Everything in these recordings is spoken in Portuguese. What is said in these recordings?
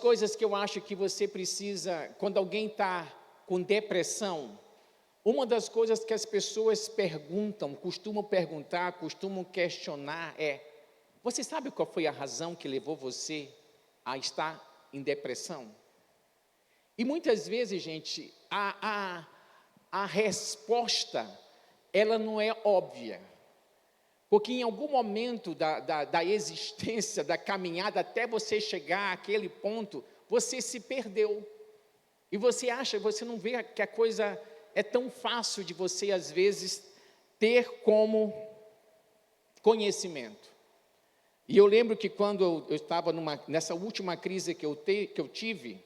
Coisas que eu acho que você precisa, quando alguém está com depressão, uma das coisas que as pessoas perguntam, costumam perguntar, costumam questionar é: você sabe qual foi a razão que levou você a estar em depressão? E muitas vezes, gente, a resposta, ela não é óbvia. Porque em algum momento da existência, da caminhada, até você chegar àquele ponto, você se perdeu. E você não vê que a coisa é tão fácil de você, às vezes, ter como conhecimento. E eu lembro que quando eu estava nessa última crise que eu tive,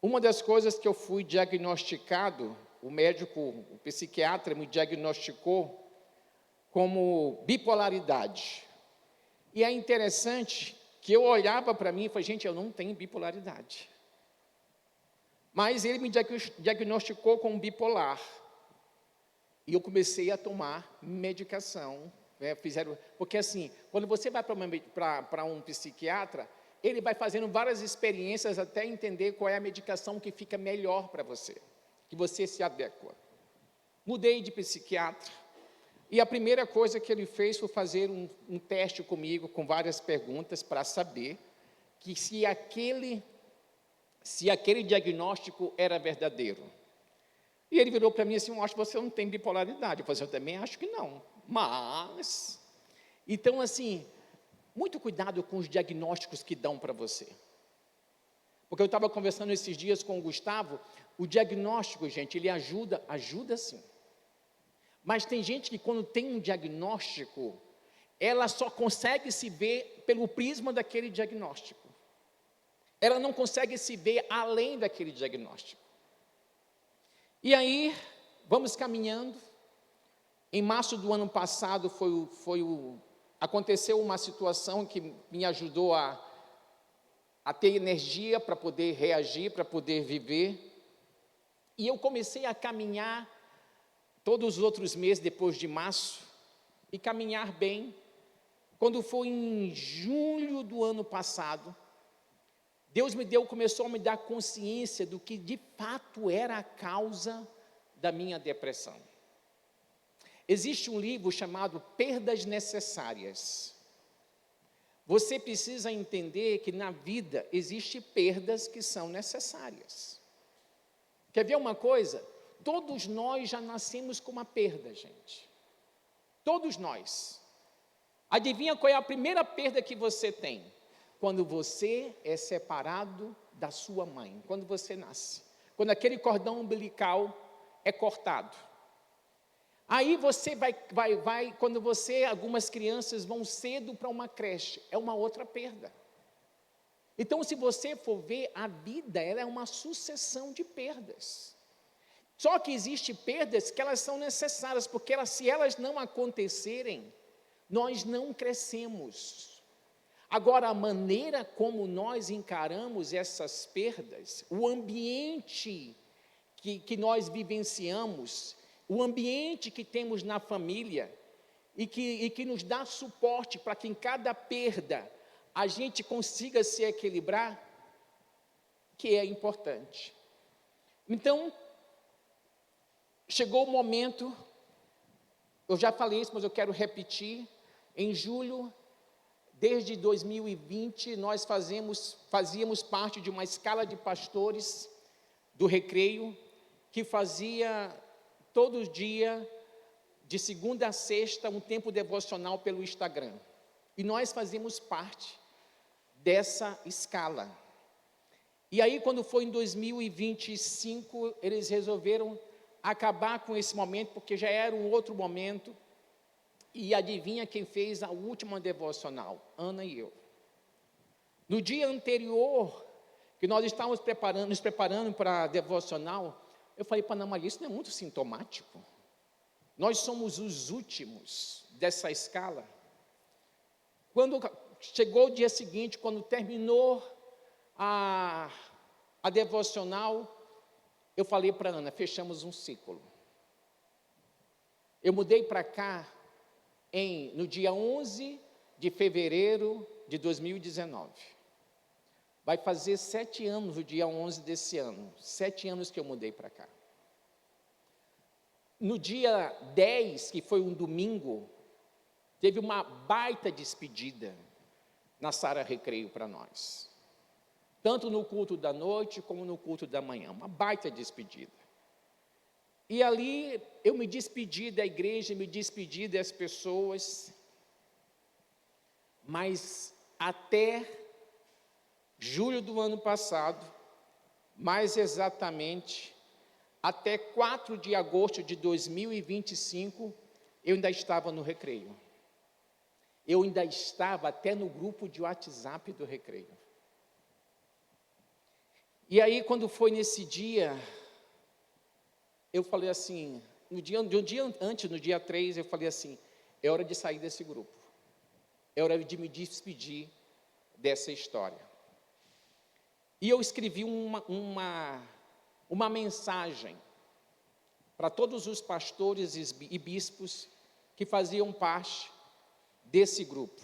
uma das coisas que eu fui diagnosticado, o médico, o psiquiatra me diagnosticou como bipolaridade. E é interessante que eu olhava para mim e falei: gente, eu não tenho bipolaridade. Mas ele me diagnosticou como bipolar. E eu comecei a tomar medicação. Porque assim, quando você vai para um psiquiatra, ele vai fazendo várias experiências até entender qual é a medicação que fica melhor para você, que você se adequa. Mudei de psiquiatra, e a primeira coisa que ele fez foi fazer um teste comigo, com várias perguntas, para saber que se aquele diagnóstico era verdadeiro. E ele virou para mim assim: eu acho que você não tem bipolaridade. Eu falei: eu também acho que não, mas... Então, assim, muito cuidado com os diagnósticos que dão para você. Porque eu estava conversando esses dias com o Gustavo, o diagnóstico, gente, ele ajuda sim. Mas tem gente que quando tem um diagnóstico, ela só consegue se ver pelo prisma daquele diagnóstico. Ela não consegue se ver além daquele diagnóstico. E aí, vamos caminhando. Em março do ano passado, aconteceu uma situação que me ajudou a ter energia para poder reagir, para poder viver. E eu comecei a caminhar todos os outros meses depois de março, e caminhar bem. Quando foi em julho do ano passado, Deus começou a me dar consciência do que de fato era a causa da minha depressão. Existe um livro chamado Perdas Necessárias. Você precisa entender que na vida existem perdas que são necessárias. Quer ver uma coisa? Todos nós já nascemos com uma perda, gente. Todos nós. Adivinha qual é a primeira perda que você tem? Quando você é separado da sua mãe, quando você nasce. Quando aquele cordão umbilical é cortado. Aí você algumas crianças vão cedo para uma creche, é uma outra perda. Então, se você for ver, a vida, ela é uma sucessão de perdas. Só que existem perdas que elas são necessárias, porque se elas não acontecerem, nós não crescemos. Agora, a maneira como nós encaramos essas perdas, o ambiente que nós vivenciamos, o ambiente que temos na família, e que nos dá suporte para que em cada perda a gente consiga se equilibrar, que é importante. Então, chegou o momento, eu já falei isso, mas eu quero repetir. Em julho, desde 2020, nós fazíamos parte de uma escala de pastores do Recreio, que fazia todo dia, de segunda a sexta, um tempo devocional pelo Instagram. E nós fazíamos parte dessa escala. E aí, quando foi em 2025, eles resolveram acabar com esse momento, porque já era um outro momento. E adivinha quem fez a última devocional? Ana e eu. No dia anterior, que nós estávamos nos preparando para a devocional, eu falei para a Ana Maria: isso não é muito sintomático? Nós somos os últimos dessa escala. Quando chegou o dia seguinte, quando terminou a devocional, eu falei para a Ana: fechamos um ciclo. Eu mudei para cá no dia 11 de fevereiro de 2019. Vai fazer 7 anos, o dia 11 desse ano. 7 anos que eu mudei para cá. No dia 10, que foi um domingo, teve uma baita despedida na Sara Recreio para nós. Tanto no culto da noite, como no culto da manhã. Uma baita despedida. E ali, eu me despedi da igreja, me despedi das pessoas, mas até julho do ano passado, mais exatamente, até 4 de agosto de 2025, eu ainda estava no Recreio. Eu ainda estava até no grupo de WhatsApp do Recreio. E aí, quando foi nesse dia, eu falei assim, no dia antes, no dia 3, eu falei assim, é hora de sair desse grupo. É hora de me despedir dessa história. E eu escrevi uma mensagem para todos os pastores e bispos que faziam parte desse grupo.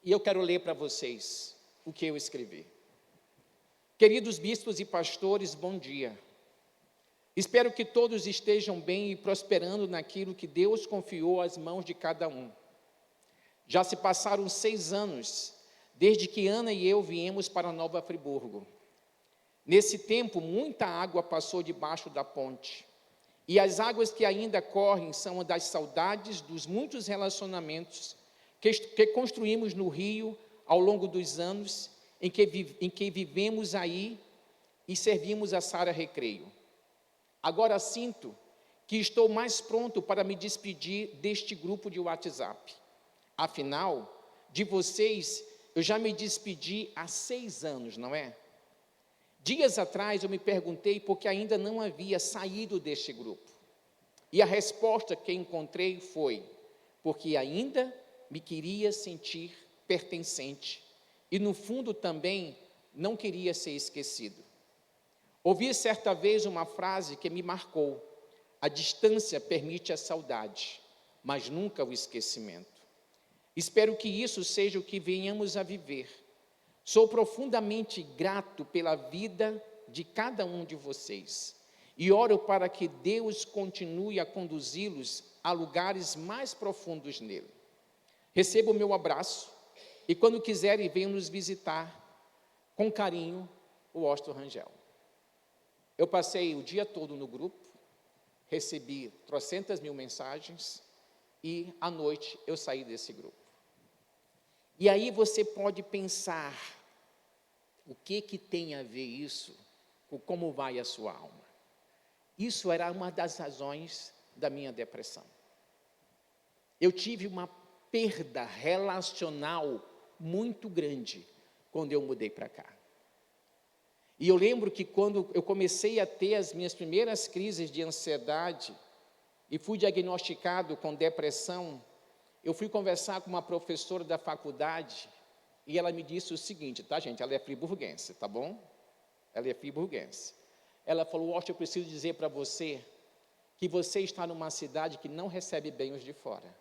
E eu quero ler para vocês o que eu escrevi. Queridos bispos e pastores, bom dia. Espero que todos estejam bem e prosperando naquilo que Deus confiou às mãos de cada um. Já se passaram 6 anos desde que Ana e eu viemos para Nova Friburgo. Nesse tempo, muita água passou debaixo da ponte. E as águas que ainda correm são das saudades dos muitos relacionamentos que construímos no Rio ao longo dos anos em que vivemos aí e servimos a Sara Recreio. Agora sinto que estou mais pronto para me despedir deste grupo de WhatsApp. Afinal, de vocês, eu já me despedi há 6 anos, não é? Dias atrás eu me perguntei por que ainda não havia saído deste grupo. E a resposta que encontrei foi, porque ainda me queria sentir pertencente. E no fundo também não queria ser esquecido. Ouvi certa vez uma frase que me marcou. A distância permite a saudade, mas nunca o esquecimento. Espero que isso seja o que venhamos a viver. Sou profundamente grato pela vida de cada um de vocês e oro para que Deus continue a conduzi-los a lugares mais profundos nele. Receba o meu abraço e quando quiserem venham nos visitar, com carinho, o Osto Rangel. Eu passei o dia todo no grupo, recebi trocentas mil mensagens e à noite eu saí desse grupo. E aí você pode pensar, o que tem a ver isso com como vai a sua alma? Isso era uma das razões da minha depressão. Eu tive uma perda relacional muito grande quando eu mudei para cá. E eu lembro que quando eu comecei a ter as minhas primeiras crises de ansiedade e fui diagnosticado com depressão, eu fui conversar com uma professora da faculdade e ela me disse o seguinte, tá gente, ela é friburguense, tá bom? Ela é friburguense. Ela falou, Osto, eu preciso dizer para você que você está numa cidade que não recebe bem os de fora.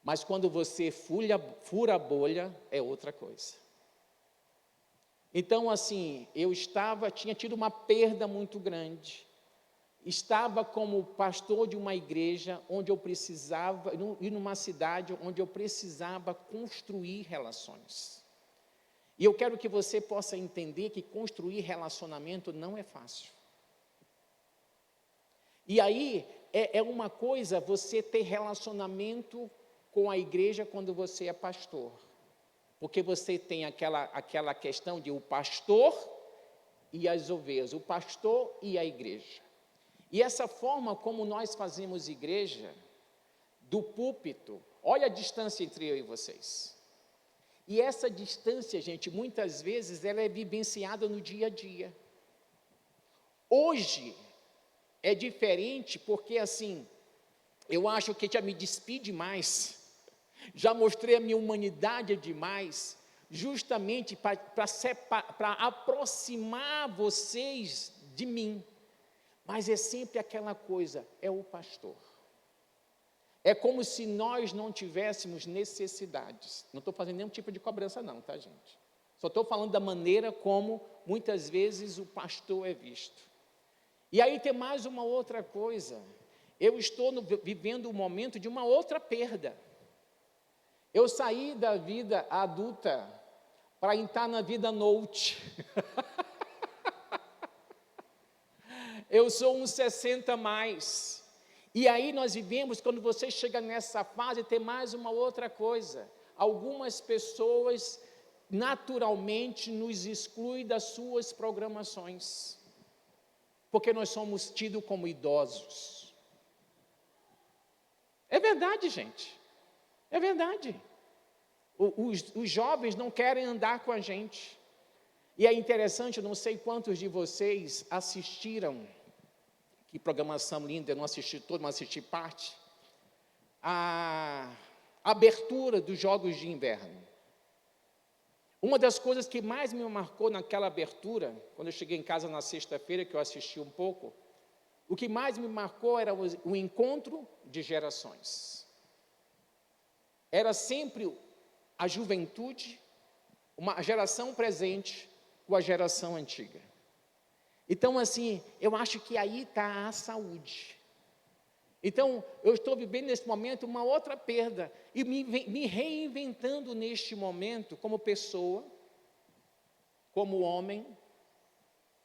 Mas quando você fura a bolha, é outra coisa. Então, assim, tinha tido uma perda muito grande. Estava como pastor de uma igreja onde eu precisava, e numa cidade onde eu precisava construir relações. E eu quero que você possa entender que construir relacionamento não é fácil. E aí, é uma coisa você ter relacionamento com a igreja quando você é pastor. Porque você tem aquela questão de o pastor e as ovelhas, o pastor e a igreja. E essa forma como nós fazemos igreja, do púlpito, olha a distância entre eu e vocês. E essa distância, gente, muitas vezes ela é vivenciada no dia a dia. Hoje é diferente porque, assim, eu acho que já me despedi demais, já mostrei a minha humanidade demais, justamente para aproximar vocês de mim. Mas é sempre aquela coisa, é o pastor. É como se nós não tivéssemos necessidades. Não estou fazendo nenhum tipo de cobrança não, tá, gente? Só estou falando da maneira como, muitas vezes, o pastor é visto. E aí tem mais uma outra coisa. Eu estou vivendo um momento de uma outra perda. Eu saí da vida adulta para entrar na vida noite. Eu sou um 60 mais. E aí nós vivemos, quando você chega nessa fase, tem mais uma outra coisa. Algumas pessoas naturalmente nos excluem das suas programações, porque nós somos tidos como idosos. É verdade, gente. É verdade. Os jovens não querem andar com a gente. E é interessante, eu não sei quantos de vocês assistiram, que programação linda, eu não assisti todo, mas assisti parte, a abertura dos Jogos de Inverno. Uma das coisas que mais me marcou naquela abertura, quando eu cheguei em casa na sexta-feira, que eu assisti um pouco, o que mais me marcou era o encontro de gerações. Era sempre a juventude, uma geração presente com a geração antiga. Então, assim, eu acho que aí está a saúde. Então, eu estou vivendo nesse momento uma outra perda e me reinventando neste momento como pessoa, como homem,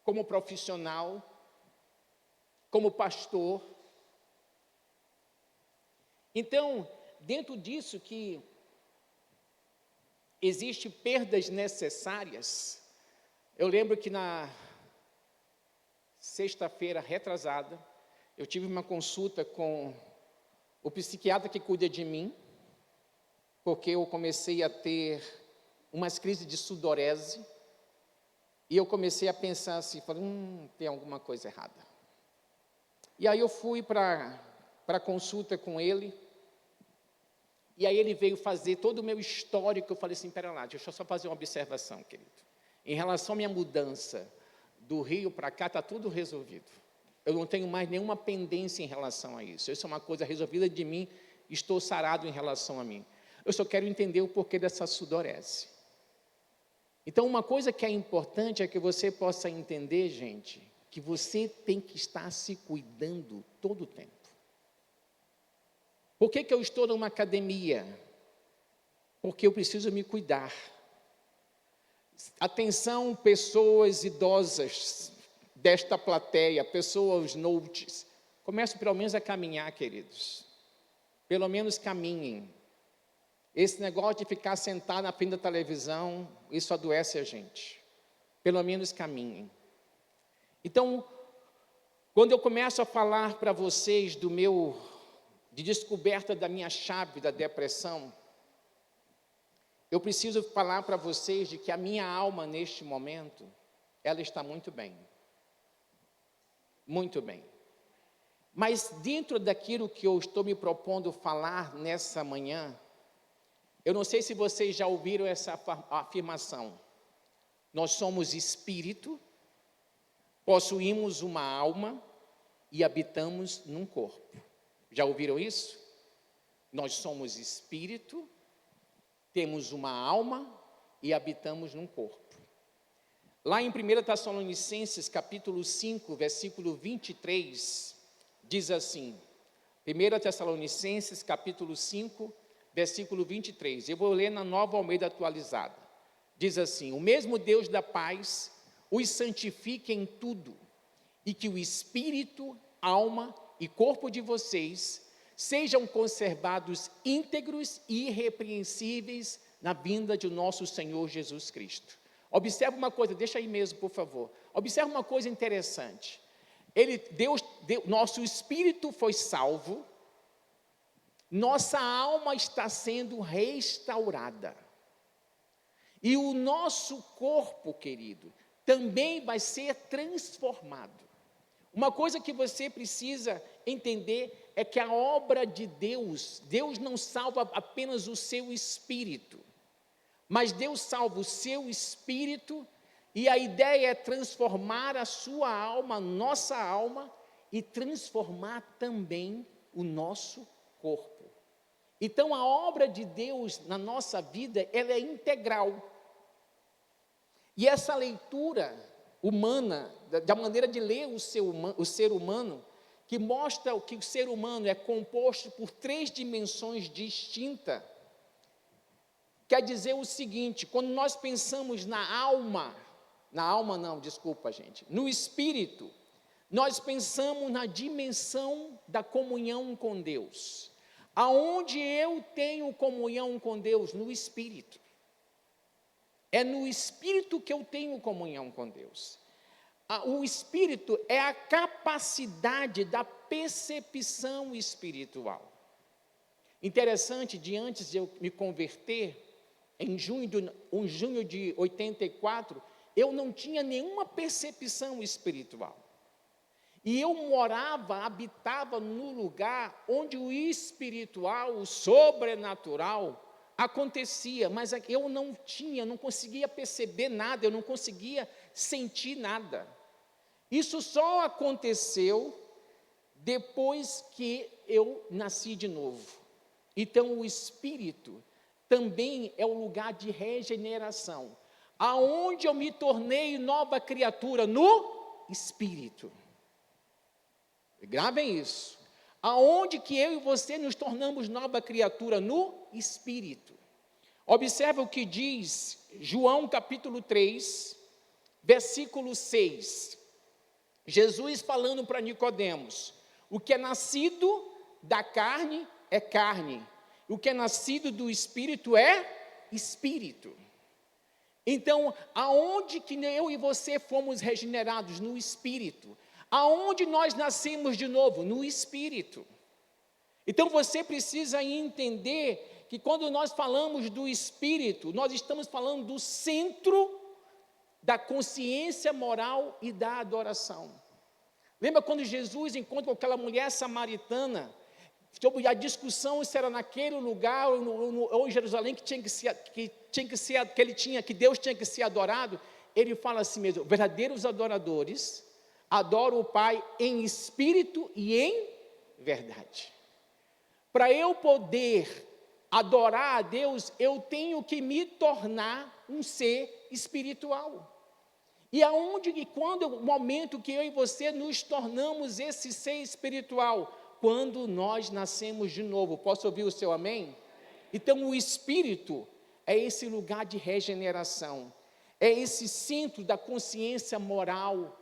como profissional, como pastor. Então, dentro disso que existem perdas necessárias, eu lembro que na sexta-feira retrasada, eu tive uma consulta com o psiquiatra que cuida de mim, porque eu comecei a ter umas crises de sudorese, e eu comecei a pensar assim, falei, tem alguma coisa errada. E aí eu fui para a consulta com ele, e aí ele veio fazer todo o meu histórico, eu falei assim, pera lá, deixa eu só fazer uma observação, querido. Em relação à minha mudança do Rio para cá, está tudo resolvido. Eu não tenho mais nenhuma pendência em relação a isso. Isso é uma coisa resolvida de mim, estou sarado em relação a mim. Eu só quero entender o porquê dessa sudorese. Então, uma coisa que é importante é que você possa entender, gente, que você tem que estar se cuidando todo o tempo. Por que eu estou numa academia? Porque eu preciso me cuidar. Atenção, pessoas idosas desta plateia, pessoas noutes, comecem pelo menos a caminhar, queridos. Pelo menos caminhem. Esse negócio de ficar sentado na frente da televisão, isso adoece a gente. Pelo menos caminhem. Então, quando eu começo a falar para vocês de descoberta da minha chave da depressão, eu preciso falar para vocês de que a minha alma neste momento, ela está muito bem. Muito bem. Mas dentro daquilo que eu estou me propondo falar nessa manhã, eu não sei se vocês já ouviram essa afirmação. Nós somos espírito, possuímos uma alma e habitamos num corpo. Já ouviram isso? Nós somos espírito, temos uma alma e habitamos num corpo. Lá em 1 Tessalonicenses, capítulo 5, versículo 23, diz assim, 1 Tessalonicenses, capítulo 5, versículo 23, eu vou ler na Nova Almeida atualizada, diz assim, o mesmo Deus da paz os santifique em tudo, e que o espírito, alma e corpo de vocês sejam conservados íntegros e irrepreensíveis na vinda de nosso Senhor Jesus Cristo. Observe uma coisa, deixa aí mesmo, por favor. Observe uma coisa interessante. Nosso espírito foi salvo, nossa alma está sendo restaurada. E o nosso corpo, querido, também vai ser transformado. Uma coisa que você precisa entender é que a obra de Deus não salva apenas o seu espírito, mas Deus salva o seu espírito, e a ideia é transformar a sua alma, nossa alma, e transformar também o nosso corpo. Então, a obra de Deus na nossa vida, ela é integral. E essa leitura humana, da maneira de ler o ser humano, que mostra que o ser humano é composto por 3 dimensões distintas, quer dizer o seguinte: quando nós pensamos no espírito, nós pensamos na dimensão da comunhão com Deus. Aonde eu tenho comunhão com Deus? No espírito. É no espírito que eu tenho comunhão com Deus. O espírito é a capacidade da percepção espiritual. Interessante, de antes de eu me converter, em junho de 84, eu não tinha nenhuma percepção espiritual. E eu habitava no lugar onde o espiritual, o sobrenatural, acontecia, mas eu não conseguia perceber nada, eu não conseguia sentir nada. Isso só aconteceu depois que eu nasci de novo. Então, o espírito também é o lugar de regeneração, aonde eu me tornei nova criatura no espírito. Gravem isso. Aonde que eu e você nos tornamos nova criatura? No espírito. Observe o que diz João capítulo 3, versículo 6. Jesus falando para Nicodemos: o que é nascido da carne é carne, o que é nascido do espírito é espírito. Então, aonde que eu e você fomos regenerados? No espírito. Aonde nós nascemos de novo? No espírito. Então, você precisa entender que quando nós falamos do espírito, nós estamos falando do centro da consciência moral e da adoração. Lembra quando Jesus encontra aquela mulher samaritana, sobre a discussão se era naquele lugar ou em Jerusalém que Deus tinha que ser adorado? Ele fala assim mesmo: verdadeiros adoradores adoram o Pai em espírito e em verdade. Para eu poder adorar a Deus, eu tenho que me tornar um ser espiritual. E o momento que eu e você nos tornamos esse ser espiritual? Quando nós nascemos de novo. Posso ouvir o seu amém? Então, o espírito é esse lugar de regeneração, é esse centro da consciência moral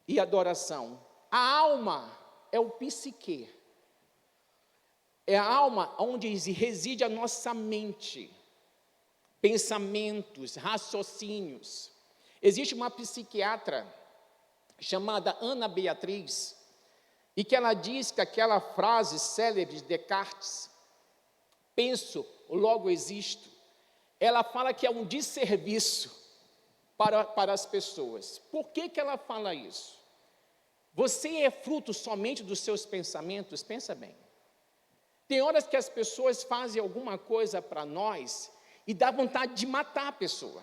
e adoração. A alma é o psique, é a alma onde reside a nossa mente, pensamentos, raciocínios. Existe uma psiquiatra chamada Ana Beatriz, e que ela diz que aquela frase célebre de Descartes, penso, logo existo, ela fala que é um desserviço para as pessoas. Por que ela fala isso? Você é fruto somente dos seus pensamentos? Pensa bem. Tem horas que as pessoas fazem alguma coisa para nós e dá vontade de matar a pessoa.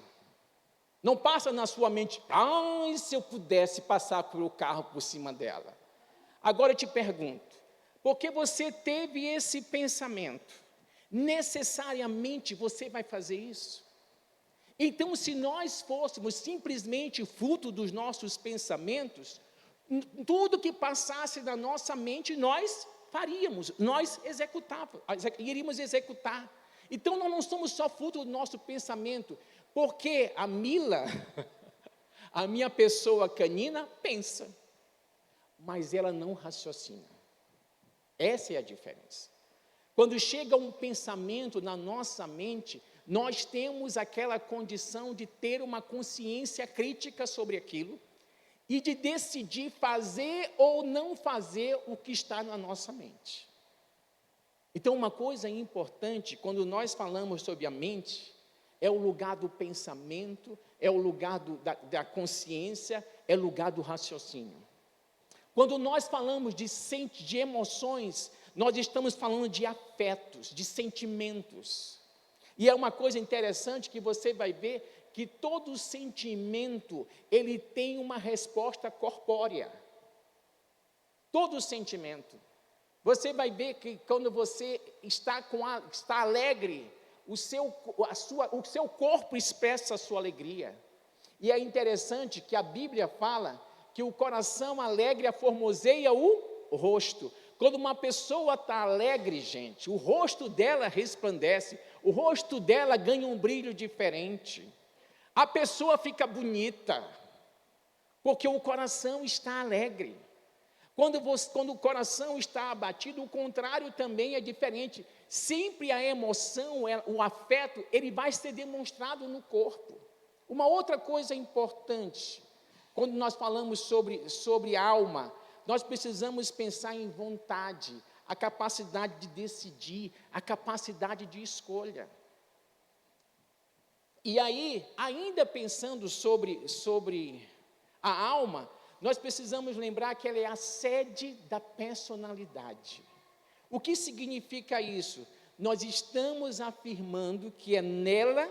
Não passa na sua mente: ai, se eu pudesse passar pelo carro por cima dela. Agora eu te pergunto, por que você teve esse pensamento? Necessariamente você vai fazer isso? Então, se nós fôssemos simplesmente fruto dos nossos pensamentos, tudo que passasse na nossa mente, nós faríamos, iríamos executar. Então, nós não somos só fruto do nosso pensamento, porque a Mila, a minha pessoa canina, pensa, mas ela não raciocina. Essa é a diferença. Quando chega um pensamento na nossa mente, nós temos aquela condição de ter uma consciência crítica sobre aquilo e de decidir fazer ou não fazer o que está na nossa mente. Então, uma coisa importante, quando nós falamos sobre a mente, é o lugar do pensamento, é o lugar da consciência, é o lugar do raciocínio. Quando nós falamos de emoções, nós estamos falando de afetos, de sentimentos. E é uma coisa interessante que você vai ver que todo sentimento, ele tem uma resposta corpórea. Todo sentimento. Você vai ver que quando você está alegre, o seu corpo expressa a sua alegria. E é interessante que a Bíblia fala que o coração alegre aformoseia o rosto. Quando uma pessoa está alegre, gente, o rosto dela resplandece, o rosto dela ganha um brilho diferente. A pessoa fica bonita, porque o coração está alegre. Quando o coração está abatido, o contrário também é diferente. Sempre a emoção, o afeto, ele vai ser demonstrado no corpo. Uma outra coisa importante, quando nós falamos sobre alma, nós precisamos pensar em vontade, a capacidade de decidir, a capacidade de escolha. E aí, ainda pensando sobre a alma, nós precisamos lembrar que ela é a sede da personalidade. O que significa isso? Nós estamos afirmando que é nela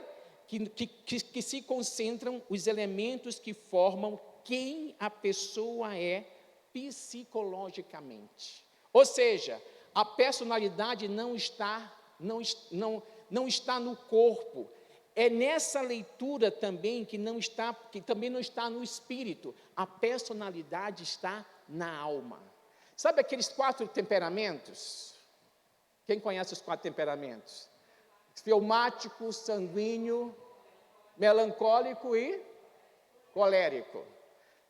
que se concentram os elementos que formam quem a pessoa é psicologicamente. Ou seja, a personalidade não está no corpo. É nessa leitura também que também não está no espírito. A personalidade está na alma. Sabe aqueles 4 temperamentos? Quem conhece os 4 temperamentos? Fleumático, sanguíneo, melancólico e colérico.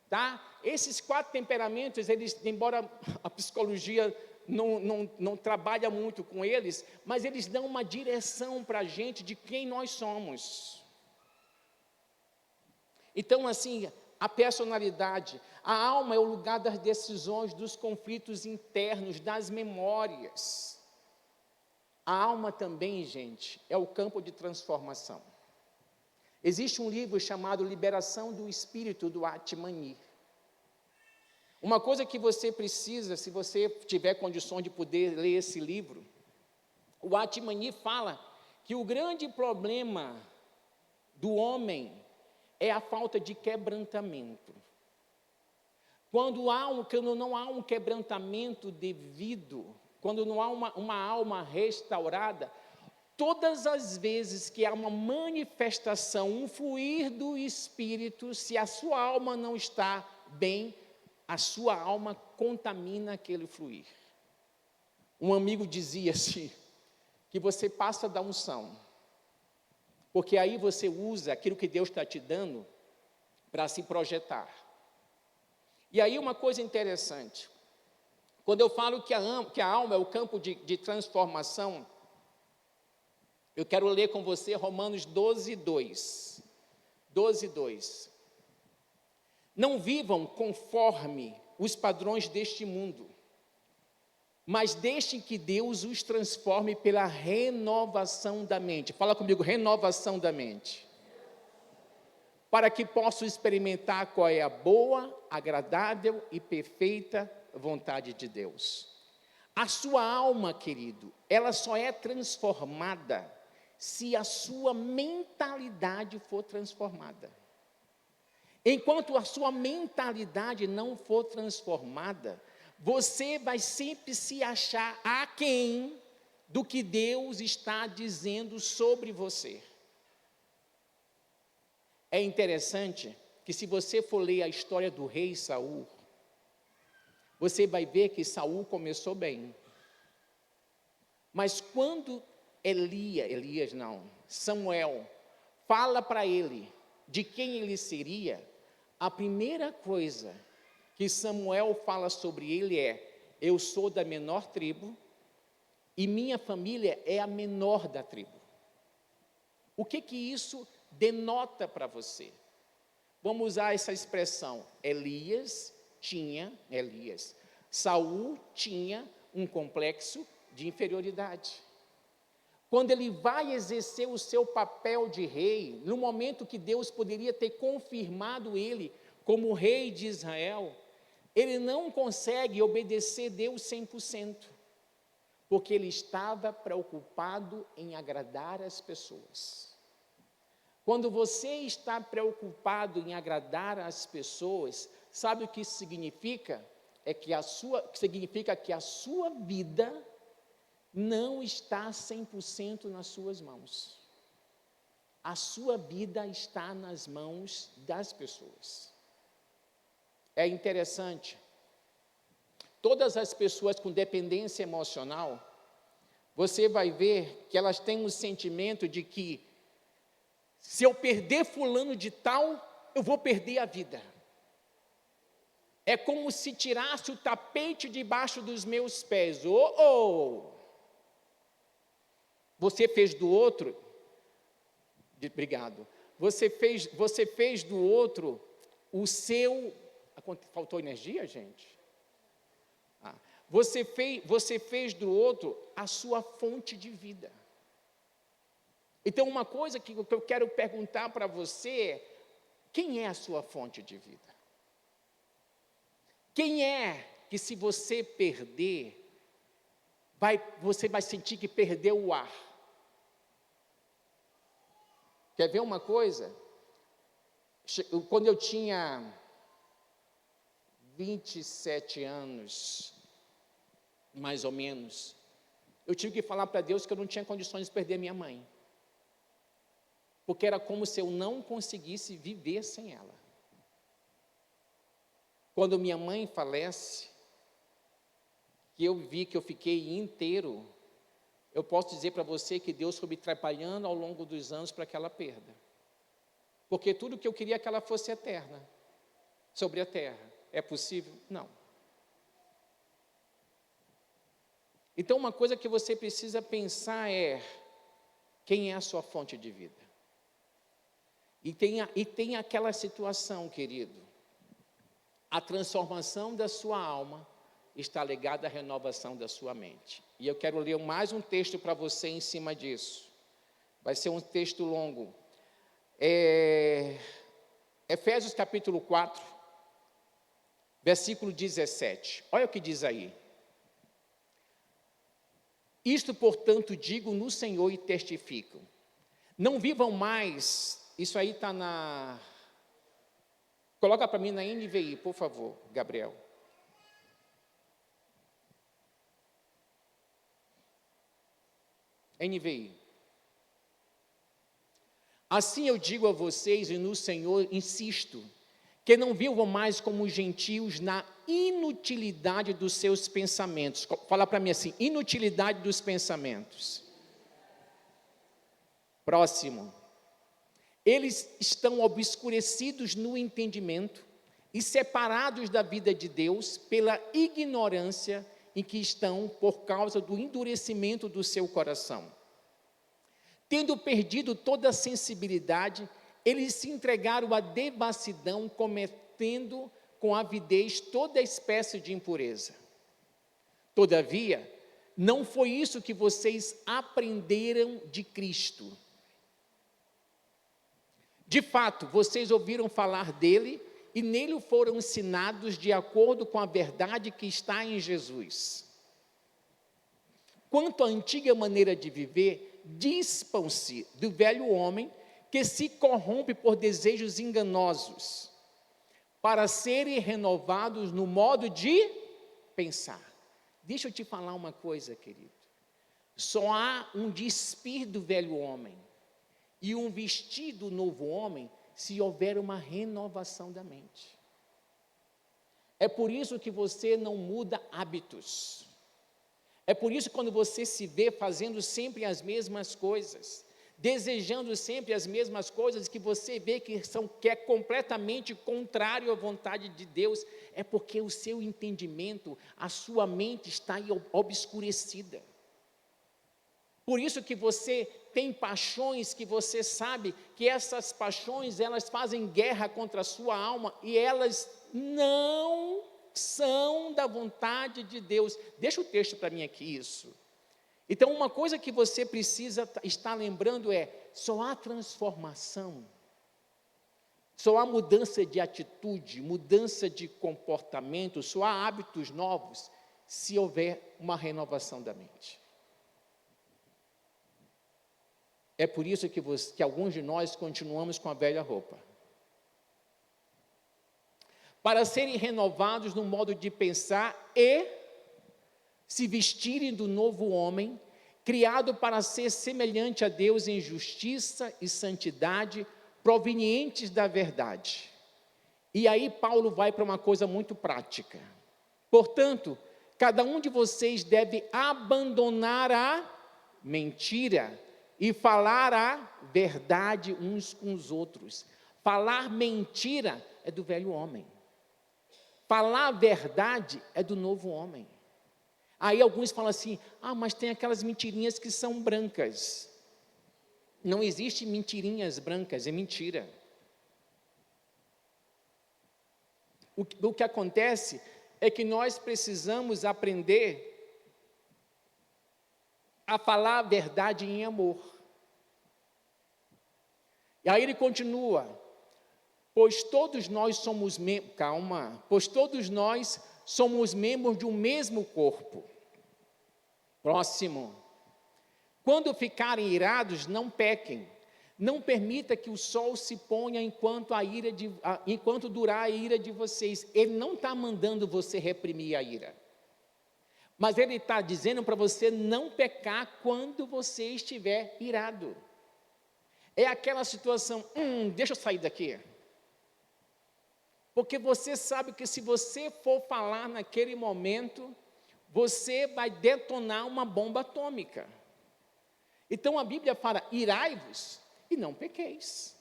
Tá? Esses 4 temperamentos, eles, embora a psicologia não trabalha muito com eles, mas eles dão uma direção para a gente de quem nós somos. Então, assim, a personalidade, a alma é o lugar das decisões, dos conflitos internos, das memórias. A alma também, gente, é o campo de transformação. Existe um livro chamado Liberação do Espírito, do Atmani. Uma coisa que você precisa, se você tiver condições de poder ler esse livro, o Atmani fala que o grande problema do homem é a falta de quebrantamento. Quando não há um quebrantamento devido, quando não há uma alma restaurada, todas as vezes que há uma manifestação, um fluir do Espírito, se a sua alma não está bem, a sua alma contamina aquele fluir. Um amigo dizia assim, que você passa da unção, porque aí você usa aquilo que Deus está te dando para se projetar. E aí uma coisa interessante, quando eu falo que a alma é o campo de transformação, eu quero ler com você Romanos 12:2. 12:2. Não vivam conforme os padrões deste mundo, mas deixem que Deus os transforme pela renovação da mente. Fala comigo, renovação da mente. Para que possam experimentar qual é a boa, agradável e perfeita vontade de Deus. A sua alma, querido, ela só é transformada se a sua mentalidade for transformada. Enquanto a sua mentalidade não for transformada, você vai sempre se achar aquém do que Deus está dizendo sobre você. É interessante que se você for ler a história do rei Saul, você vai ver que Saul começou bem. Mas quando Samuel fala para ele de quem ele seria, a primeira coisa que Samuel fala sobre ele é: eu sou da menor tribo e minha família é a menor da tribo. O que isso denota para você? Vamos usar essa expressão. Saul tinha um complexo de inferioridade. Quando ele vai exercer o seu papel de rei, no momento que Deus poderia ter confirmado ele como rei de Israel, ele não consegue obedecer Deus 100%, porque ele estava preocupado em agradar as pessoas. Quando você está preocupado em agradar as pessoas, sabe o que isso significa? é que que significa que a sua vida não está 100% nas suas mãos. A sua vida está nas mãos das pessoas. É interessante, todas as pessoas com dependência emocional, você vai ver que elas têm um sentimento de que, se eu perder fulano de tal, eu vou perder a vida. É como se tirasse o tapete debaixo dos meus pés. Você fez do outro, obrigado, você fez do outro o seu, faltou energia, gente? Você fez do outro a sua fonte de vida. Então, uma coisa que eu quero perguntar para você é, quem é a sua fonte de vida? Quem é que, se você perder, você vai sentir que perdeu o ar? Quer ver uma coisa? Quando eu tinha 27 anos, mais ou menos, eu tive que falar para Deus que eu não tinha condições de perder minha mãe. Porque era como se eu não conseguisse viver sem ela. Quando minha mãe falece, que eu vi que eu fiquei inteiro, eu posso dizer para você que Deus foi me trabalhando ao longo dos anos para que ela perda. Porque tudo que eu queria é que ela fosse eterna, sobre a terra. É possível? Não. Então, uma coisa que você precisa pensar é, quem é a sua fonte de vida? E tem aquela situação, querido, a transformação da sua alma está ligada à renovação da sua mente. E eu quero ler mais um texto para você em cima disso. Vai ser um texto longo. Efésios capítulo 4, versículo 17. Olha o que diz aí. Isto, portanto, digo no Senhor e testifico. Não vivam mais... Isso aí está na... Coloca para mim na NVI, por favor, Gabriel. NVI. Assim eu digo a vocês e no Senhor insisto, que não vivam mais como gentios na inutilidade dos seus pensamentos. Fala para mim assim, inutilidade dos pensamentos. Próximo. Eles estão obscurecidos no entendimento e separados da vida de Deus pela ignorância em que estão por causa do endurecimento do seu coração. Tendo perdido toda a sensibilidade, eles se entregaram à devassidão, cometendo com avidez toda espécie de impureza. Todavia, não foi isso que vocês aprenderam de Cristo. De fato, vocês ouviram falar dele e nele foram ensinados de acordo com a verdade que está em Jesus. Quanto à antiga maneira de viver, dispam-se do velho homem que se corrompe por desejos enganosos, para serem renovados no modo de pensar. Deixa eu te falar uma coisa, querido. Só há um despir do velho homem e um vestir do novo homem se houver uma renovação da mente. É por isso que você não muda hábitos. É por isso que quando você se vê fazendo sempre as mesmas coisas, desejando sempre as mesmas coisas, que você vê que é completamente contrário à vontade de Deus, é porque o seu entendimento, a sua mente está obscurecida. Por isso que você tem paixões que você sabe que essas paixões, elas fazem guerra contra a sua alma e elas não são da vontade de Deus. Deixa o texto para mim aqui, isso. Então, uma coisa que você precisa estar lembrando é, só há transformação, só há mudança de atitude, mudança de comportamento, só há hábitos novos, se houver uma renovação da mente. É por isso que alguns de nós continuamos com a velha roupa. para serem renovados no modo de pensar e se vestirem do novo homem, criado para ser semelhante a Deus em justiça e santidade, provenientes da verdade. E aí Paulo vai para uma coisa muito prática. Portanto, cada um de vocês deve abandonar a mentira e falar a verdade uns com os outros. Falar mentira é do velho homem. Falar a verdade é do novo homem. Aí alguns falam assim, mas tem aquelas mentirinhas que são brancas. Não existe mentirinhas brancas, é mentira. O que acontece é que nós precisamos aprender a falar a verdade em amor. E aí ele continua, pois todos nós somos membros de um mesmo corpo. Próximo. Quando ficarem irados, não pequem. Não permita que o sol se ponha enquanto durar a ira de vocês. Ele não está mandando você reprimir a ira. Mas ele está dizendo para você não pecar quando você estiver irado. É aquela situação, deixa eu sair daqui. Porque você sabe que se você for falar naquele momento, você vai detonar uma bomba atômica. Então a Bíblia fala, irai-vos e não pequeis.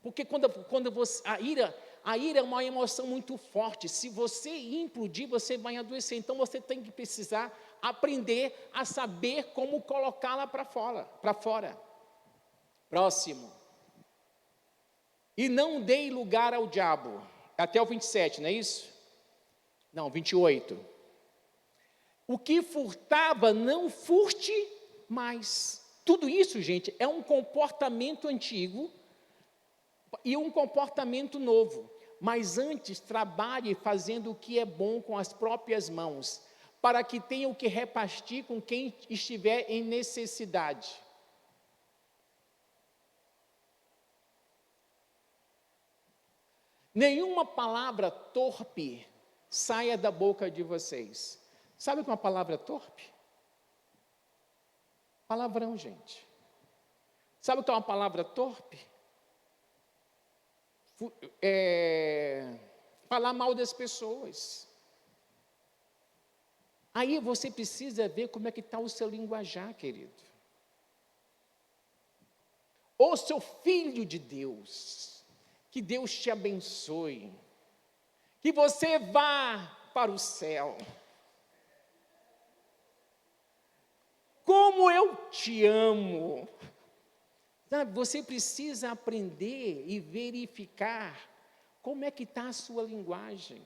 Porque quando você, a ira é uma emoção muito forte. Se você implodir, você vai adoecer. Então você tem que precisar aprender a saber como colocá-la para fora. Próximo. E não dei lugar ao diabo. Até o 27, não é isso? Não, 28. O que furtava, não furte mais. Tudo isso, gente, é um comportamento antigo e um comportamento novo. Mas antes, trabalhe fazendo o que é bom com as próprias mãos, para que tenha o que repartir com quem estiver em necessidade. Nenhuma palavra torpe saia da boca de vocês. Sabe o que é uma palavra torpe? Palavrão, gente. Sabe o que é uma palavra torpe? Falar mal das pessoas. Aí você precisa ver como é que está o seu linguajar, querido. Ô seu filho de Deus, que Deus te abençoe, que você vá para o céu. Como eu te amo. Sabe, você precisa aprender e verificar como é que está a sua linguagem.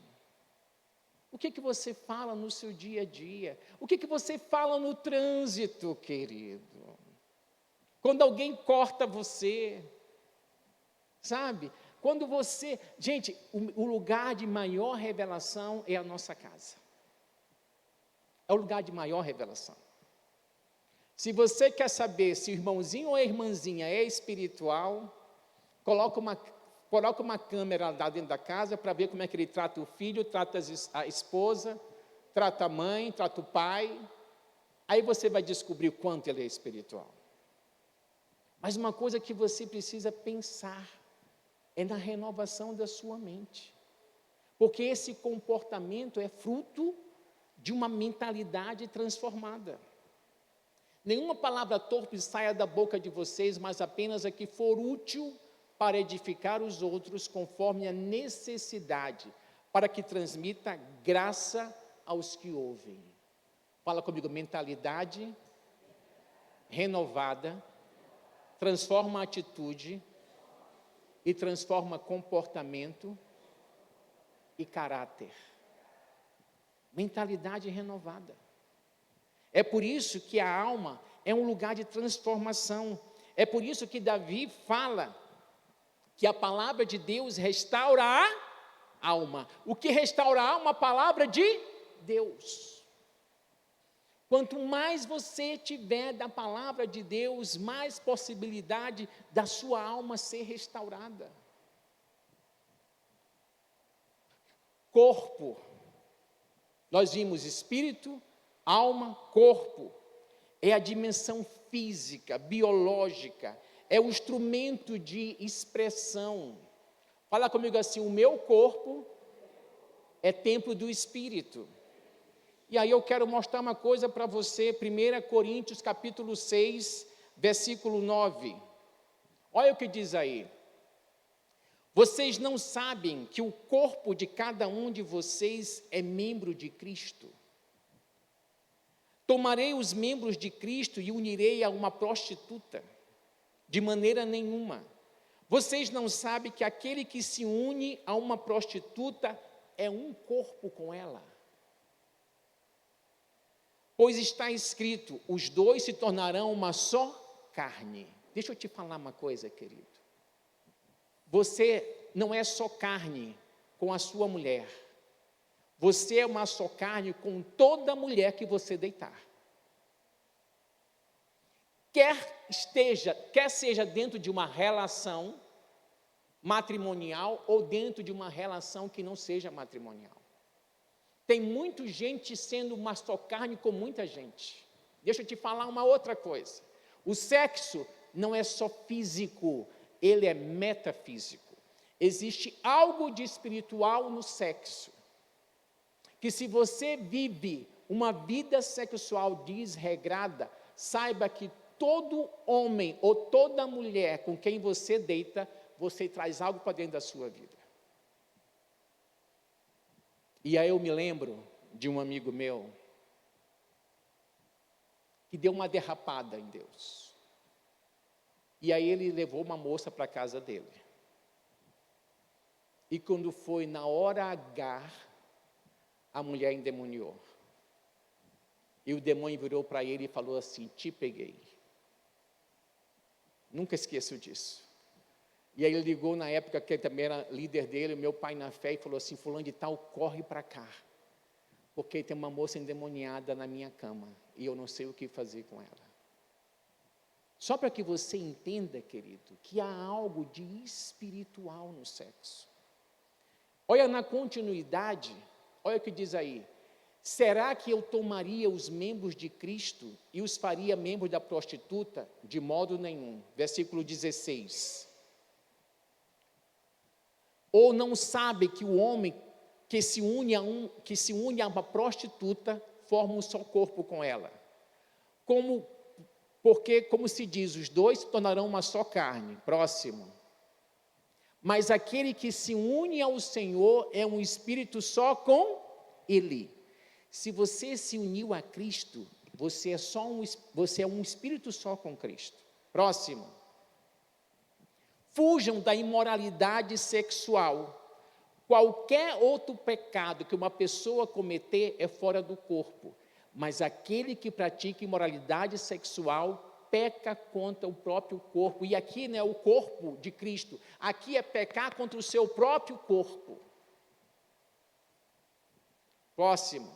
O que você fala no seu dia a dia? O que você fala no trânsito, querido? Quando alguém corta você, sabe? Quando você... Gente, o lugar de maior revelação é a nossa casa. É o lugar de maior revelação. Se você quer saber se o irmãozinho ou a irmãzinha é espiritual, coloca uma câmera lá dentro da casa para ver como é que ele trata o filho, trata a esposa, trata a mãe, trata o pai. Aí você vai descobrir o quanto ele é espiritual. Mas uma coisa que você precisa pensar é na renovação da sua mente. Porque esse comportamento é fruto de uma mentalidade transformada. Nenhuma palavra torpe saia da boca de vocês, mas apenas a que for útil para edificar os outros conforme a necessidade, para que transmita graça aos que ouvem. Fala comigo, mentalidade renovada, transforma a atitude e transforma comportamento e caráter. Mentalidade renovada. É por isso que a alma é um lugar de transformação. É por isso que Davi fala que a palavra de Deus restaura a alma. O que restaura a alma? A palavra de Deus. Quanto mais você tiver da palavra de Deus, mais possibilidade da sua alma ser restaurada. corpo. Nós vimos espírito, alma, corpo. É a dimensão física, biológica, é o instrumento de expressão. Fala comigo assim: o meu corpo é templo do Espírito. E aí eu quero mostrar uma coisa para você, 1 Coríntios capítulo 6, versículo 9. Olha o que diz aí. Vocês não sabem que o corpo de cada um de vocês é membro de Cristo? Tomarei os membros de Cristo e unirei a uma prostituta? De maneira nenhuma. Vocês não sabem que aquele que se une a uma prostituta é um corpo com ela? Pois está escrito: os dois se tornarão uma só carne. Deixa eu te falar uma coisa, querido. Você não é só carne com a sua mulher. Você é uma só carne com toda mulher que você deitar. Quer seja dentro de uma relação matrimonial ou dentro de uma relação que não seja matrimonial. Tem muita gente sendo uma só carne com muita gente. Deixa eu te falar uma outra coisa. O sexo não é só físico, ele é metafísico. Existe algo de espiritual no sexo, que se você vive uma vida sexual desregrada, saiba que todo homem ou toda mulher com quem você deita, você traz algo para dentro da sua vida. E aí eu me lembro de um amigo meu, que deu uma derrapada em Deus. E aí ele levou uma moça para a casa dele. E quando foi na hora H, a mulher endemoniou. E o demônio virou para ele e falou assim: te peguei. Nunca esqueço disso. E aí ele ligou na época que ele também era líder dele, meu pai na fé, e falou assim: fulano de tal, corre para cá, porque tem uma moça endemoniada na minha cama, e eu não sei o que fazer com ela. Só para que você entenda, querido, que há algo de espiritual no sexo. Olha na continuidade, olha o que diz aí. Será que eu tomaria os membros de Cristo e os faria membros da prostituta? De modo nenhum. Versículo 16. Ou não sabe que o homem que se une a uma prostituta forma um só corpo com ela? Porque, como se diz, os dois se tornarão uma só carne. Próximo. Mas aquele que se une ao Senhor é um espírito só com Ele. Se você se uniu a Cristo, você é um espírito só com Cristo. Próximo. Fujam da imoralidade sexual. Qualquer outro pecado que uma pessoa cometer é fora do corpo, mas aquele que pratica imoralidade sexual peca contra o próprio corpo. E aqui não é o corpo de Cristo, aqui é pecar contra o seu próprio corpo. Próximo.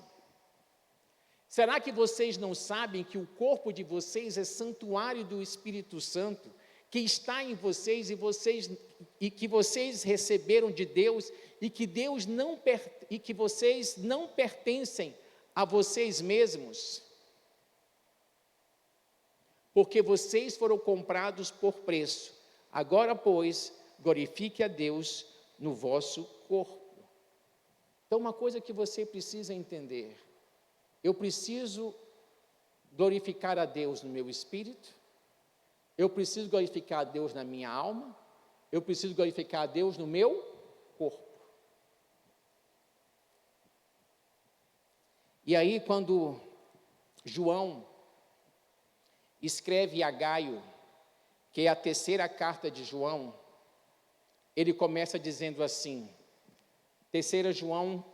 Será que vocês não sabem que o corpo de vocês é santuário do Espírito Santo, que está em vocês e que vocês receberam de Deus, e que vocês não pertencem a vocês mesmos? Porque vocês foram comprados por preço. Agora, pois, glorifique a Deus no vosso corpo. Então, uma coisa que você precisa entender: eu preciso glorificar a Deus no meu espírito, eu preciso glorificar a Deus na minha alma, eu preciso glorificar a Deus no meu corpo. E aí, quando João escreve a Gaio, que é a terceira carta de João, ele começa dizendo assim, 3 João,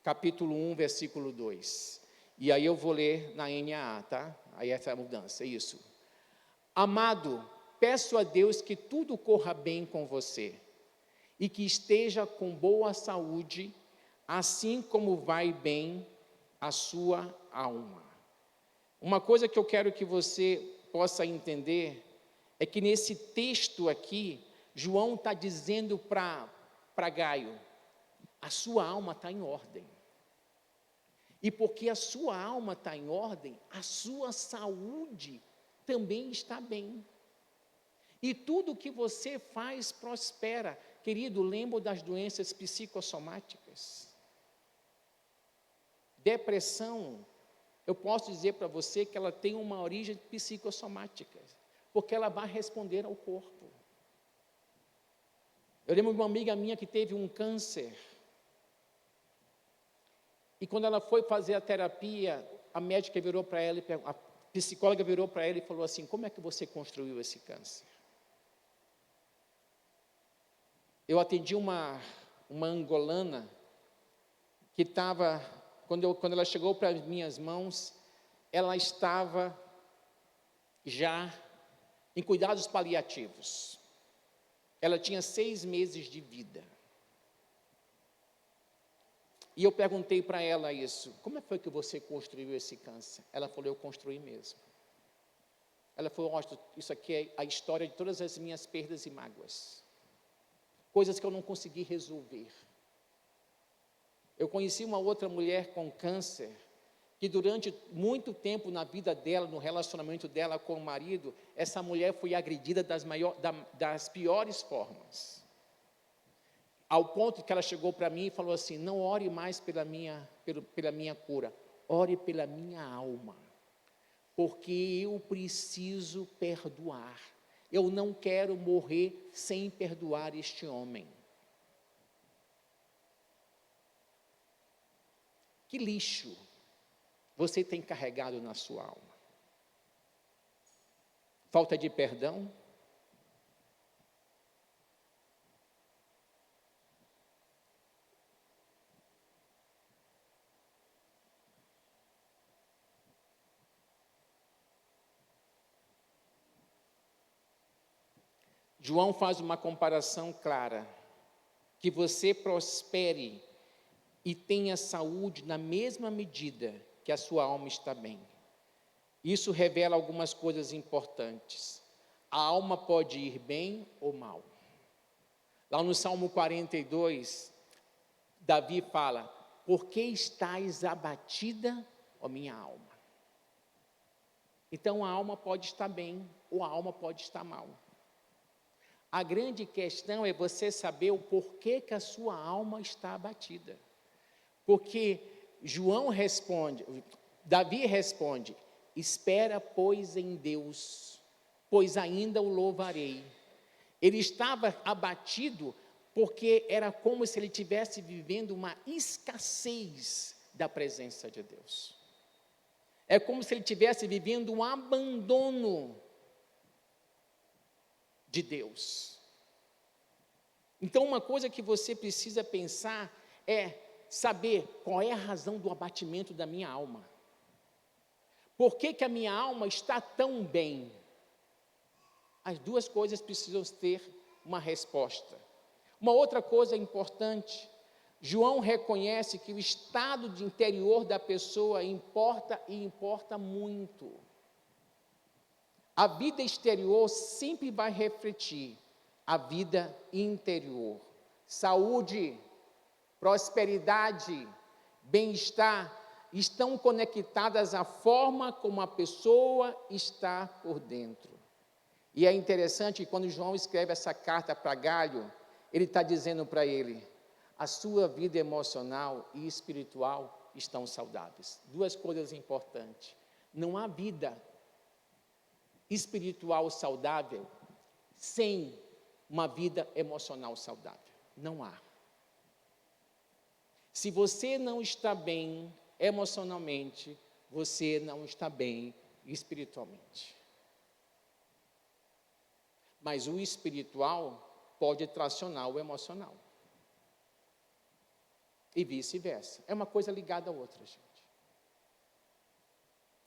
capítulo 1, versículo 2. E aí eu vou ler na NAA, tá? Aí essa é a mudança, é isso. Amado, peço a Deus que tudo corra bem com você e que esteja com boa saúde, assim como vai bem a sua alma. Uma coisa que eu quero que você possa entender é que nesse texto aqui, João está dizendo para Gaio a sua alma está em ordem. E porque a sua alma está em ordem, a sua saúde também está bem. E tudo que você faz prospera. Querido, lembra das doenças psicossomáticas? Depressão, eu posso dizer para você que ela tem uma origem psicossomática, porque ela vai responder ao corpo. Eu lembro de uma amiga minha que teve um câncer, e quando ela foi fazer a terapia, a médica virou para ela, a psicóloga virou para ela e falou assim: como é que você construiu esse câncer? Eu atendi uma angolana que estava, quando ela chegou para as minhas mãos, ela estava já em cuidados paliativos. Ela tinha 6 meses de vida. E eu perguntei para ela isso: como foi que você construiu esse câncer? Ela falou: eu construí mesmo. Ela falou: isso aqui é a história de todas as minhas perdas e mágoas. Coisas que eu não consegui resolver. Eu conheci uma outra mulher com câncer, que durante muito tempo na vida dela, no relacionamento dela com o marido, essa mulher foi agredida das piores formas. Ao ponto que ela chegou para mim e falou assim: não ore mais pela minha cura, ore pela minha alma, porque eu preciso perdoar. Eu não quero morrer sem perdoar este homem. Que lixo você tem carregado na sua alma? Falta de perdão? João faz uma comparação clara: que você prospere e tenha saúde na mesma medida que a sua alma está bem. Isso revela algumas coisas importantes. A alma pode ir bem ou mal. Lá no Salmo 42, Davi fala: por que estás abatida, ó minha alma? Então a alma pode estar bem ou a alma pode estar mal. A grande questão é você saber o porquê que a sua alma está abatida. Porque Davi responde: espera, pois, em Deus, pois ainda o louvarei. Ele estava abatido porque era como se ele estivesse vivendo uma escassez da presença de Deus. É como se ele estivesse vivendo um abandono de Deus. Então, uma coisa que você precisa pensar é saber qual é a razão do abatimento da minha alma. Por que a minha alma está tão bem? As duas coisas precisam ter uma resposta. Uma outra coisa importante: João reconhece que o estado de interior da pessoa importa e importa muito. A vida exterior sempre vai refletir a vida interior. Saúde, prosperidade, bem-estar estão conectadas à forma como a pessoa está por dentro. E é interessante que quando João escreve essa carta para Galho, ele está dizendo para ele: a sua vida emocional e espiritual estão saudáveis. Duas coisas importantes: não há vida espiritual saudável sem uma vida emocional saudável. Não há. Se você não está bem emocionalmente, você não está bem espiritualmente. Mas o espiritual pode tracionar o emocional. E vice-versa. É uma coisa ligada à outra, gente.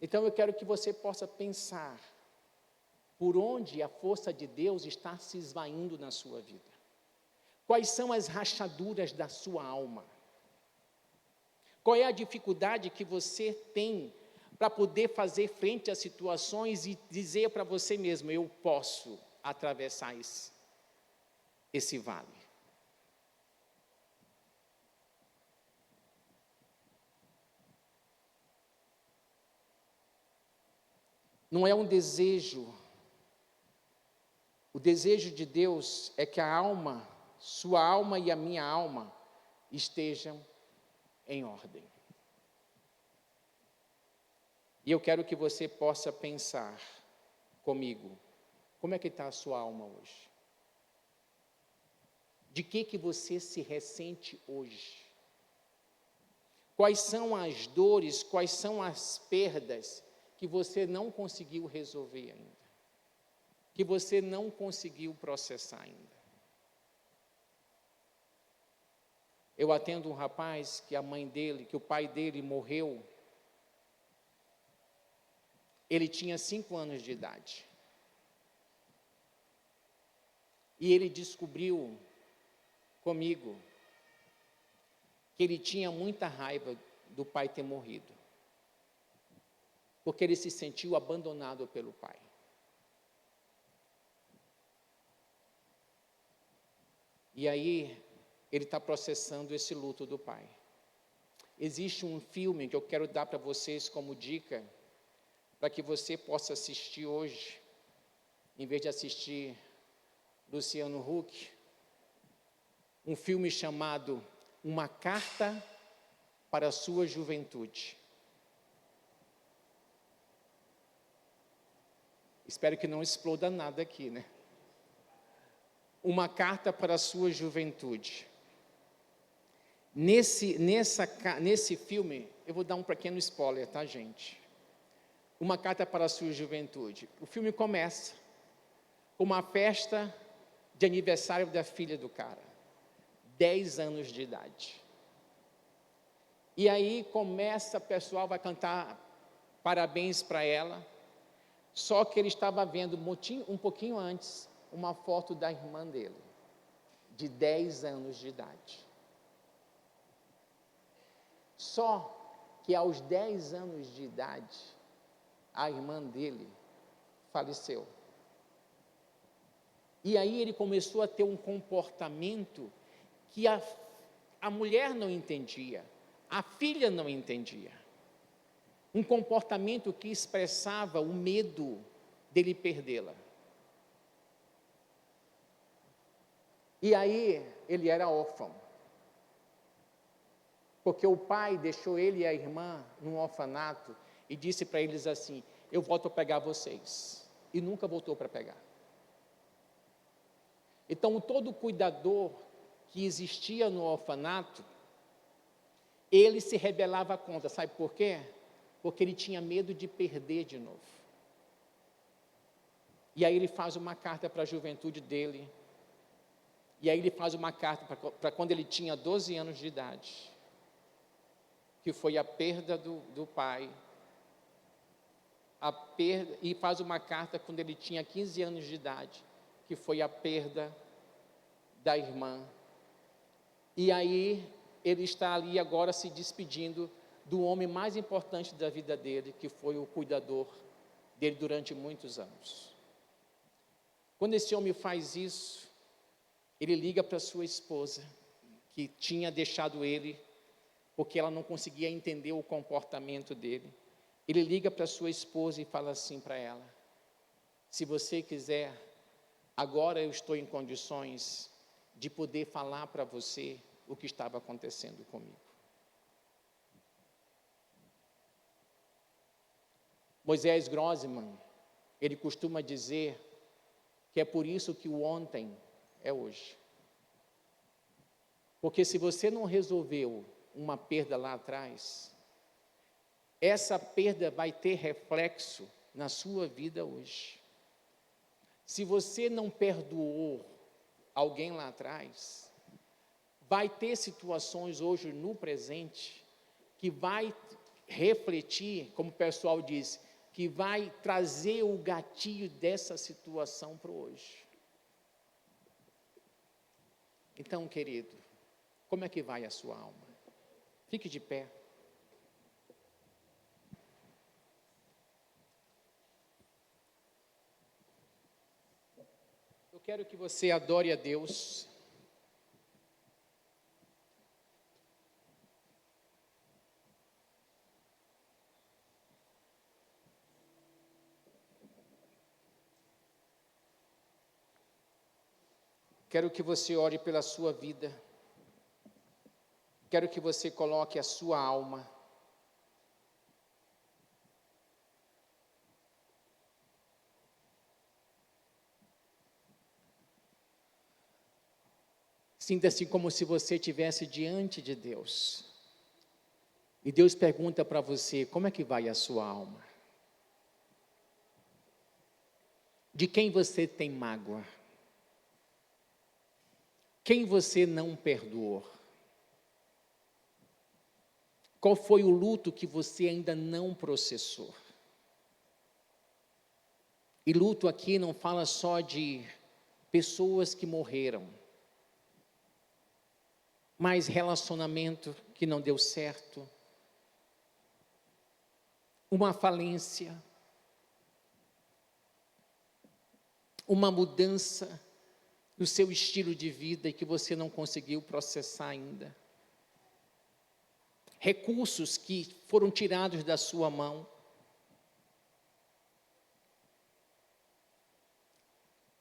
Então eu quero que você possa pensar por onde a força de Deus está se esvaindo na sua vida. Quais são as rachaduras da sua alma? Qual é a dificuldade que você tem para poder fazer frente às situações e dizer para você mesmo: eu posso atravessar esse vale? não é um desejo. O desejo de Deus é que a alma, sua alma e a minha alma, estejam em ordem. E eu quero que você possa pensar comigo, como é que está a sua alma hoje? De que você se ressente hoje? Quais são as dores, quais são as perdas que você não conseguiu resolver ainda? Que você não conseguiu processar ainda? Eu atendo um rapaz que que o pai dele morreu. Ele tinha 5 anos de idade. E ele descobriu comigo que ele tinha muita raiva do pai ter morrido, porque ele se sentiu abandonado pelo pai. E aí, ele está processando esse luto do pai. Existe um filme que eu quero dar para vocês como dica, para que você possa assistir hoje, em vez de assistir Luciano Huck, um filme chamado Uma Carta para a Sua Juventude. Espero que não exploda nada aqui, né? Uma Carta para a Sua Juventude. Nesse filme, eu vou dar um pequeno spoiler, tá, gente? Uma Carta para a Sua Juventude. O filme começa com uma festa de aniversário da filha do cara, 10 anos de idade. E aí o pessoal vai cantar parabéns para ela, só que ele estava vendo um pouquinho antes, uma foto da irmã dele, de 10 anos de idade. Só que aos 10 anos de idade, a irmã dele faleceu. E aí ele começou a ter um comportamento que a mulher não entendia, a filha não entendia. Um comportamento que expressava o medo dele perdê-la. E aí ele era órfão, porque o pai deixou ele e a irmã num orfanato e disse para eles assim: eu volto a pegar vocês. E nunca voltou para pegar. Então, todo cuidador que existia no orfanato, ele se rebelava contra. Sabe por quê? Porque ele tinha medo de perder de novo. E aí ele faz uma carta para a juventude dele. E aí ele faz uma carta para quando ele tinha 12 anos de idade, que foi a perda do pai. E faz uma carta quando ele tinha 15 anos de idade, que foi a perda da irmã. E aí ele está ali agora se despedindo do homem mais importante da vida dele, que foi o cuidador dele durante muitos anos. Quando esse homem faz isso, ele liga para sua esposa, que tinha deixado ele, porque ela não conseguia entender o comportamento dele. Ele liga para sua esposa e fala assim para ela: se você quiser, agora eu estou em condições de poder falar para você o que estava acontecendo comigo. Moisés Grossman, ele costuma dizer que é por isso que o ontem é hoje. Porque se você não resolveu uma perda lá atrás, essa perda vai ter reflexo na sua vida hoje. Se você não perdoou alguém lá atrás, vai ter situações hoje no presente que vai refletir, como o pessoal diz, que vai trazer o gatilho dessa situação para hoje. Então, querido, como é que vai a sua alma? Fique de pé. Eu quero que você adore a Deus. Quero que você ore pela sua vida. Quero que você coloque a sua alma. Sinta-se como se você estivesse diante de Deus. E Deus pergunta para você, como é que vai a sua alma? De quem você tem mágoa? Quem você não perdoou? Qual foi o luto que você ainda não processou? E luto aqui não fala só de pessoas que morreram, mas relacionamento que não deu certo, uma falência, uma mudança no seu estilo de vida e que você não conseguiu processar ainda. Recursos que foram tirados da sua mão.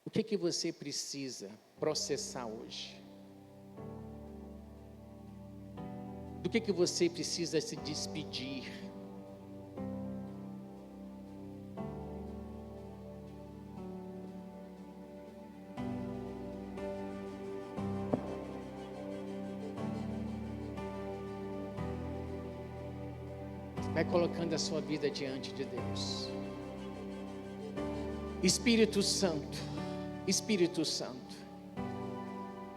O que você precisa processar hoje? Do que você precisa se despedir? Vai colocando a sua vida diante de Deus. Espírito Santo, Espírito Santo,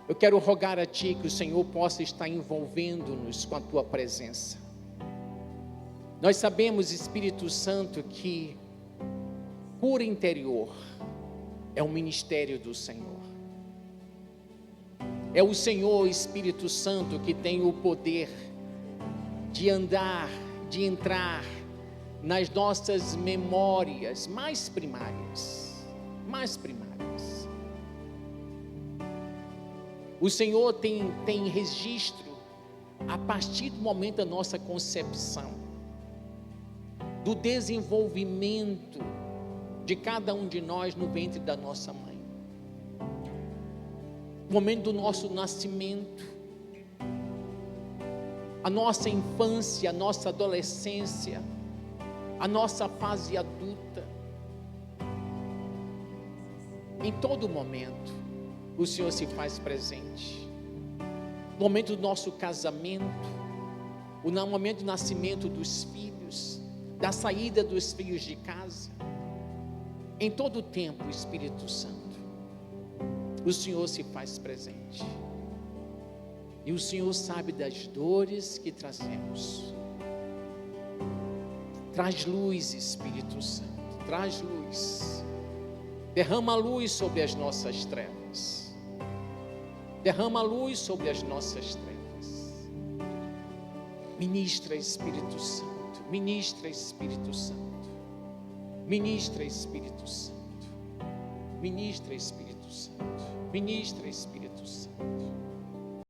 eu quero rogar a Ti que o Senhor possa estar envolvendo-nos com a Tua presença. Nós sabemos, Espírito Santo, que cura interior é um ministério do Senhor. É o Senhor, Espírito Santo, que tem o poder de andar, de entrar nas nossas memórias mais primárias. O Senhor tem registro a partir do momento da nossa concepção, do desenvolvimento de cada um de nós no ventre da nossa mãe, o momento do nosso nascimento, a nossa infância, a nossa adolescência, a nossa fase adulta. Em todo momento, o Senhor se faz presente. No momento do nosso casamento, no momento do nascimento dos filhos, da saída dos filhos de casa. Em todo o tempo, Espírito Santo, o Senhor se faz presente. E o Senhor sabe das dores que trazemos. Traz luz, Espírito Santo, traz luz. Derrama luz sobre as nossas trevas. Derrama luz sobre as nossas trevas. Ministra, Espírito Santo. Ministra, Espírito Santo. Ministra, Espírito Santo. Ministra, Espírito Santo. Ministra, Espírito Santo.